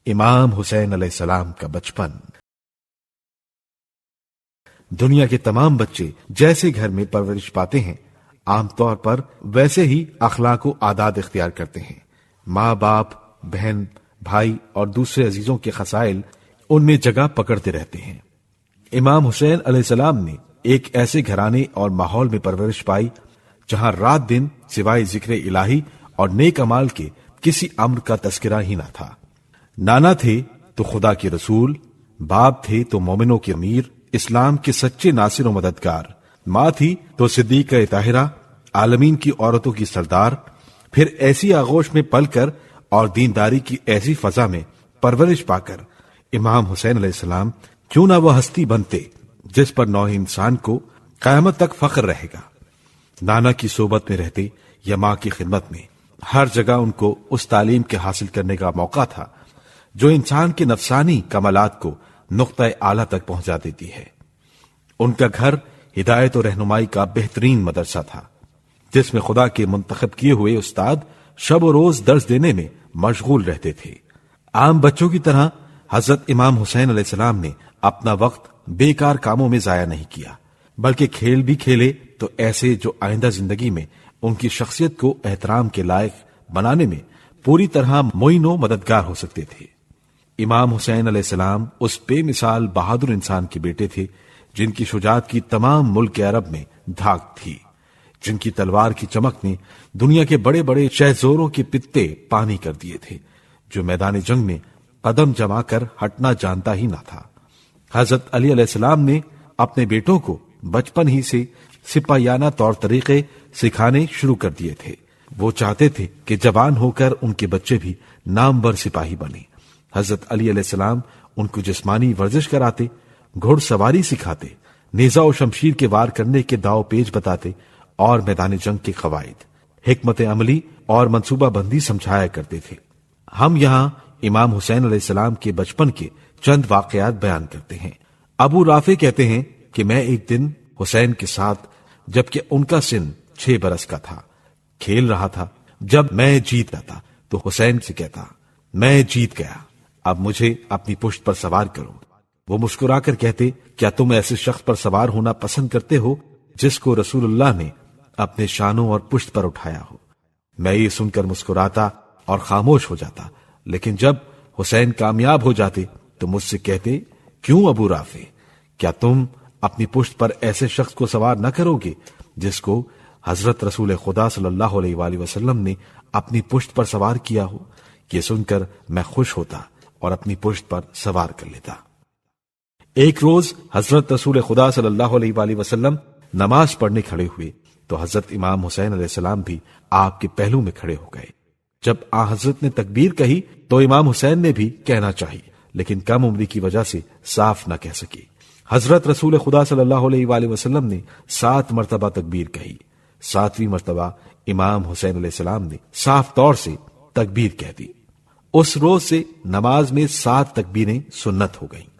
امام حسین علیہ السلام کا بچپن۔ دنیا کے تمام بچے جیسے گھر میں پرورش پاتے ہیں، عام طور پر ویسے ہی اخلاق و عادات اختیار کرتے ہیں۔ ماں باپ، بہن، بھائی اور دوسرے عزیزوں کے خصائل ان میں جگہ پکڑتے رہتے ہیں۔ امام حسین علیہ السلام نے ایک ایسے گھرانے اور ماحول میں پرورش پائی جہاں رات دن سوائے ذکر الہی اور نیک اعمال کے کسی امر کا تذکرہ ہی نہ تھا۔ نانا تھے تو خدا کے رسول، باپ تھے تو مومنوں کے امیر، اسلام کے سچے ناصر و مددگار، ماں تھی تو صدیقہ طاہرہ، عالمین کی عورتوں کی سردار۔ پھر ایسی آغوش میں پل کر اور دینداری کی ایسی فضا میں پرورش پا کر امام حسین علیہ السلام کیوں نہ وہ ہستی بنتے جس پر نوع انسان کو قیامت تک فخر رہے گا۔ نانا کی صحبت میں رہتے یا ماں کی خدمت میں ہر جگہ ان کو اس تعلیم کے حاصل کرنے کا موقع تھا جو انسان کے نفسانی کمالات کو نقطہ اعلیٰ تک پہنچا دیتی ہے۔ ان کا گھر ہدایت و رہنمائی کا بہترین مدرسہ تھا جس میں خدا کے منتخب کیے ہوئے استاد شب و روز درس دینے میں مشغول رہتے تھے۔ عام بچوں کی طرح حضرت امام حسین علیہ السلام نے اپنا وقت بیکار کاموں میں ضائع نہیں کیا، بلکہ کھیل بھی کھیلے تو ایسے جو آئندہ زندگی میں ان کی شخصیت کو احترام کے لائق بنانے میں پوری طرح معین و مددگار ہو سکتے تھے۔ امام حسین علیہ السلام اس بے مثال بہادر انسان کے بیٹے تھے جن کی شجاعت کی تمام ملک عرب میں دھاک تھی، جن کی تلوار کی چمک نے دنیا کے بڑے بڑے شہزوروں کے پتے پانی کر دیے تھے، جو میدان جنگ میں قدم جما کر ہٹنا جانتا ہی نہ تھا۔ حضرت علی علیہ السلام نے اپنے بیٹوں کو بچپن ہی سے سپاہیانہ طور طریقے سکھانے شروع کر دیے تھے۔ وہ چاہتے تھے کہ جوان ہو کر ان کے بچے بھی نامور سپاہی بنے۔ حضرت علی علیہ السلام ان کو جسمانی ورزش کراتے، گھڑ سواری سکھاتے، نیزہ و شمشیر کے وار کرنے کے داؤ پیچ بتاتے اور میدان جنگ کے قواعد، حکمت عملی اور منصوبہ بندی سمجھایا کرتے تھے۔ ہم یہاں امام حسین علیہ السلام کے بچپن کے چند واقعات بیان کرتے ہیں۔ ابو رافع کہتے ہیں کہ میں ایک دن حسین کے ساتھ، جبکہ ان کا سن 6 برس کا تھا، کھیل رہا تھا۔ جب میں جیت جاتا تو حسین سے کہتا، میں جیت گیا، اب مجھے اپنی پشت پر سوار کرو۔ وہ مسکرا کر کہتے، کیا تم ایسے شخص پر سوار ہونا پسند کرتے ہو جس کو رسول اللہ نے اپنے شانوں اور پشت پر اٹھایا ہو؟ میں یہ سن کر مسکراتا اور خاموش ہو جاتا، لیکن جب حسین کامیاب ہو جاتے تو مجھ سے کہتے، کیوں ابو رافع، کیا تم اپنی پشت پر ایسے شخص کو سوار نہ کرو گے جس کو حضرت رسول خدا صلی اللہ علیہ وآلہ وسلم نے اپنی پشت پر سوار کیا ہو؟ یہ سن کر میں خوش ہوتا اور اپنی پشت پر سوار کر لیتا۔ ایک روز حضرت رسول خدا صلی اللہ علیہ وآلہ وسلم نماز پڑھنے کھڑے ہوئے تو حضرت امام حسین علیہ السلام بھی آپ کے پہلو میں کھڑے ہو گئے۔ جب آ حضرت نے تکبیر کہی تو امام حسین نے بھی کہنا چاہیے، لیکن کم عمری کی وجہ سے صاف نہ کہہ سکے۔ حضرت رسول خدا صلی اللہ علیہ وآلہ وسلم نے 7 مرتبہ تکبیر کہی۔ 7ویں مرتبہ امام حسین علیہ السلام نے صاف طور سے تکبیر کہہ دی۔ اس روز سے نماز میں 7 تکبیریں سنت ہو گئیں۔